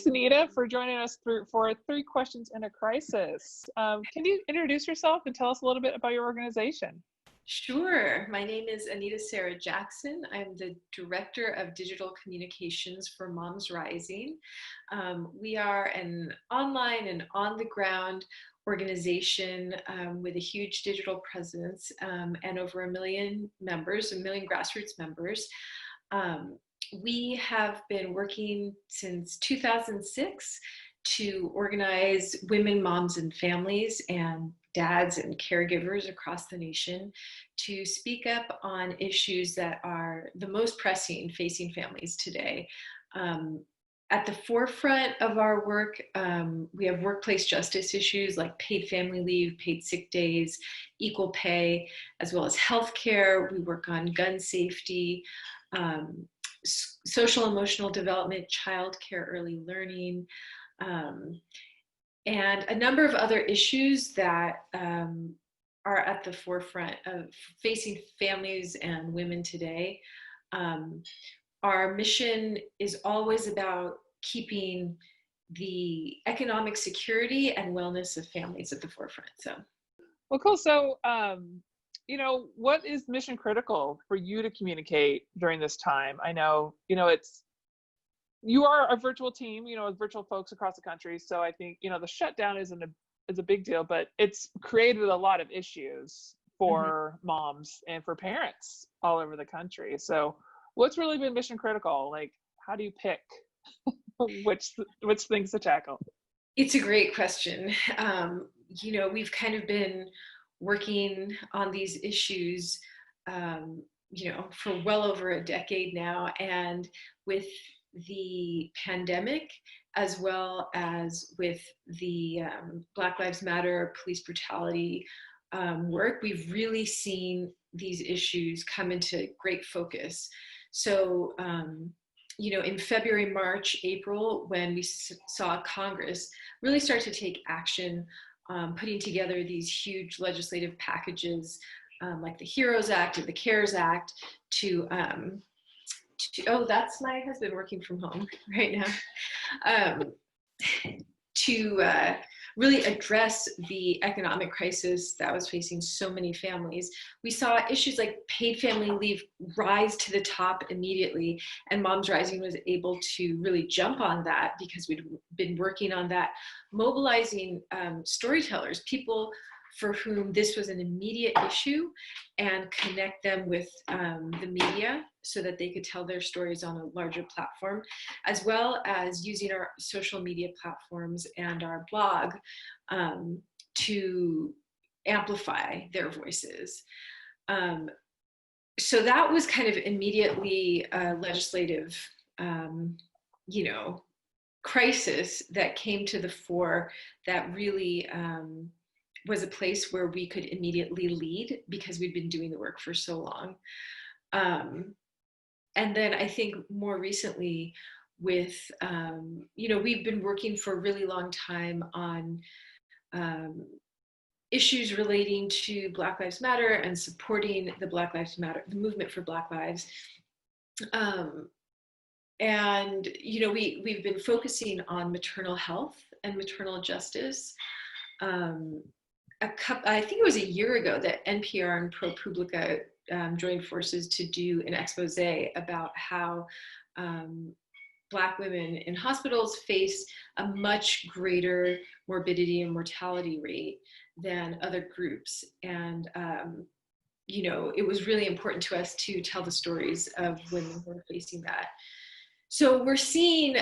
Thanks, Anita, for joining us for 3 Questions in a Crisis. Can you introduce yourself and tell us a little bit about your organization? Sure. My name is Anita Jackson. I'm the Director of Digital Communications for MomsRising. We are an online and on-the-ground organization with a huge digital presence and over 1 million members, 1 million grassroots members. We have been working since 2006 to organize women, moms, and families and dads and caregivers across the nation to speak up on issues that are the most pressing facing families today. At the forefront of our work, we have workplace justice issues like paid family leave, paid sick days, equal pay, as well as healthcare. We work on gun safety, social emotional development, childcare, early learning, and a number of other issues that are at the forefront of facing families and women today. Our mission is always about keeping the economic security and wellness of families at the forefront. Well, cool. So, what is mission critical for you to communicate during this time? I know, you are a virtual team, with virtual folks across the country. So I think, the shutdown is a big deal, but it's created a lot of issues for moms and for parents all over the country. So what's really been mission critical? Like, how do you pick which things to tackle? It's a great question. We've kind of been working on these issues, for well over a decade now. And with the pandemic, as well as with the Black Lives Matter police brutality work, we've really seen these issues come into great focus. So, in February, March, April, when we saw Congress really start to take action, putting together these huge legislative packages like the HEROES Act and the CARES Act oh, that's my husband working from home right now, to really address the economic crisis that was facing so many families. We saw issues like paid family leave rise to the top immediately, and MomsRising was able to really jump on that because we'd been working on that, mobilizing storytellers, people for whom this was an immediate issue, and connect them with the media so that they could tell their stories on a larger platform, as well as using our social media platforms and our blog to amplify their voices. So that was kind of immediately a legislative, crisis that came to the fore that really was a place where we could immediately lead because we'd been doing the work for so long. And then I think more recently with, we've been working for a really long time on issues relating to Black Lives Matter and supporting the Black Lives Matter, the movement for Black Lives. And, we've been focusing on maternal health and maternal justice. I think it was a year ago that NPR and ProPublica joined forces to do an expose about how Black women in hospitals face a much greater morbidity and mortality rate than other groups. And, it was really important to us to tell the stories of women who are facing that. So we're seeing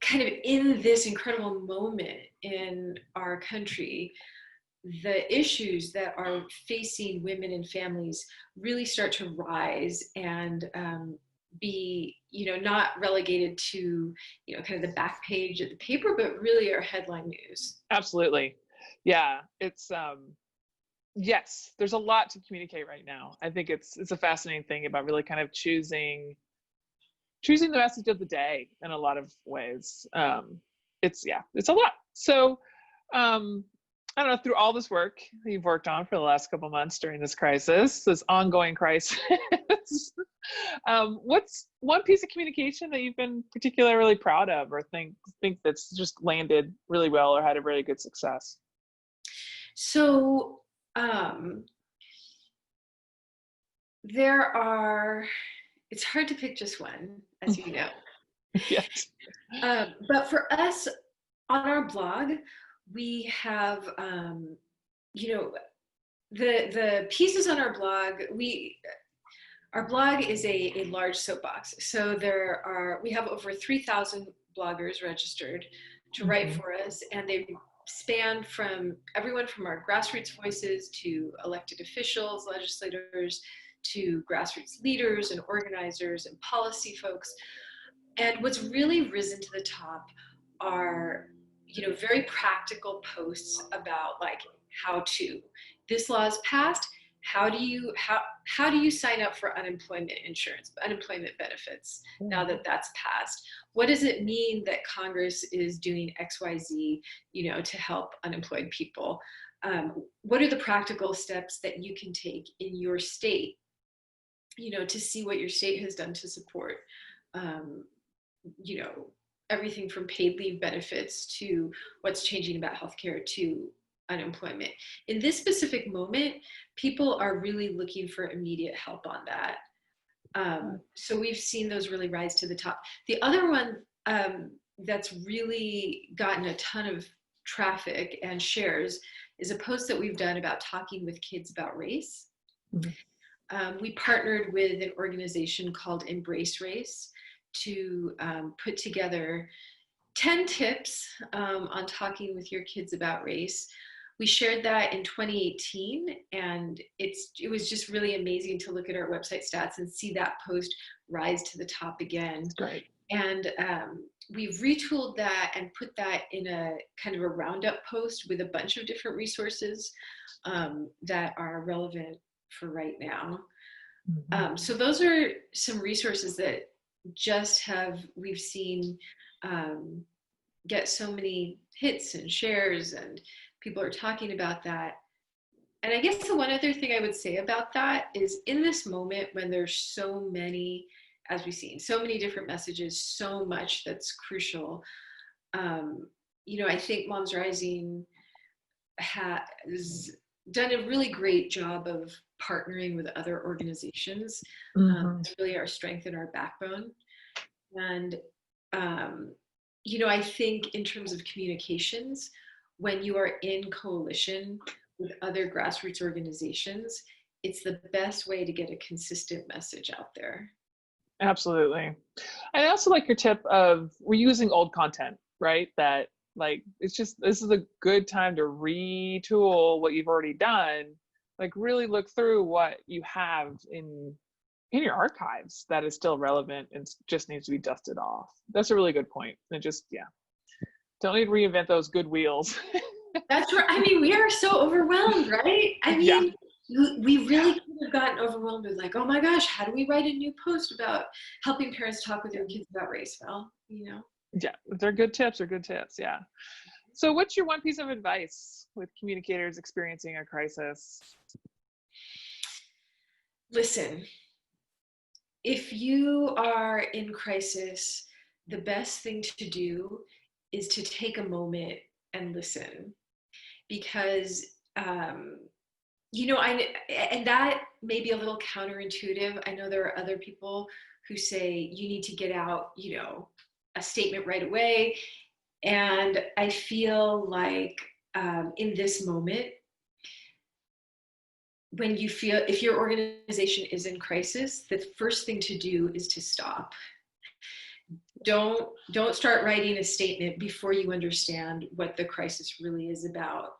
kind of in this incredible moment in our country, the issues that are facing women and families really start to rise and be, not relegated to, kind of the back page of the paper, but really are headline news. Absolutely. Yeah, it's, yes, there's a lot to communicate right now. I think it's a fascinating thing about really kind of choosing the message of the day in a lot of ways. It's a lot. So, I don't know, through all this work you've worked on for the last couple months during this crisis, this ongoing crisis, what's one piece of communication that you've been particularly proud of, or think that's just landed really well or had a really good success? So there are, it's hard to pick just one, as you know. Yes. But for us on our blog, we have, you know, the pieces on our blog, our blog is a large soapbox. So we have over 3,000 bloggers registered to write for us, and they span from everyone from our grassroots voices to elected officials, legislators, to grassroots leaders and organizers and policy folks. And what's really risen to the top are, very practical posts about like how to. This law is passed. How do you sign up for unemployment insurance, unemployment benefits now that that's passed? What does it mean that Congress is doing XYZ, to help unemployed people? What are the practical steps that you can take in your state, to see what your state has done to support, everything from paid leave benefits to what's changing about healthcare to unemployment. In this specific moment, people are really looking for immediate help on that. So we've seen those really rise to the top. The other one that's really gotten a ton of traffic and shares is a post that we've done about talking with kids about race. We partnered with an organization called Embrace Race to put together 10 tips on talking with your kids about race. We shared that in 2018, and it was just really amazing to look at our website stats and see that post rise to the top again. Great. And we've retooled that and put that in a kind of a roundup post with a bunch of different resources that are relevant for right now. So those are some resources that we've seen get so many hits and shares, and people are talking about that. And I guess the one other thing I would say about that is, in this moment when there's so many, as we've seen, so many different messages, so much that's crucial, I think Moms Rising has done a really great job of partnering with other organizations. It's really our strength and our backbone. And, I think in terms of communications, when you are in coalition with other grassroots organizations, it's the best way to get a consistent message out there. Absolutely. I also like your tip of reusing old content, right? That it's just, this is a good time to retool what you've already done. Like really look through what you have in your archives that is still relevant and just needs to be dusted off. That's a really good point. And just, don't need to reinvent those good wheels. That's right. I mean, we are so overwhelmed, right? I mean, we really could have gotten overwhelmed with like, oh my gosh, how do we write a new post about helping parents talk with their kids about race? Well, Yeah, they're good tips. Yeah. So what's your one piece of advice with communicators experiencing a crisis? Listen, if you are in crisis, the best thing to do is to take a moment and listen, because and that may be a little counterintuitive. I know there are other people who say you need to get out, a statement right away. And I feel like in this moment, if your organization is in crisis, the first thing to do is to stop. Don't start writing a statement before you understand what the crisis really is about.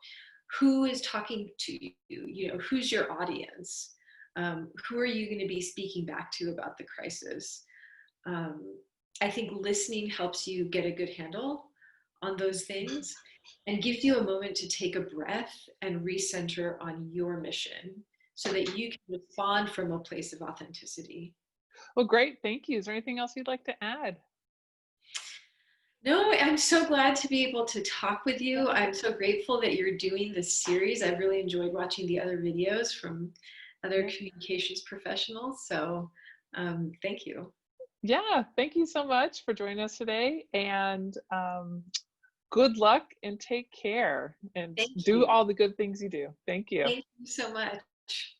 Who is talking to you? Who's your audience? Who are you going to be speaking back to about the crisis? I think listening helps you get a good handle on those things and gives you a moment to take a breath and recenter on your mission so that you can respond from a place of authenticity. Well, great. Thank you. Is there anything else you'd like to add? No, I'm so glad to be able to talk with you. I'm so grateful that you're doing this series. I've really enjoyed watching the other videos from other Yeah. communications professionals. So thank you. Yeah, thank you so much for joining us today, and good luck and take care and Thank do you. all the good things you do. Thank you. Thank you so much.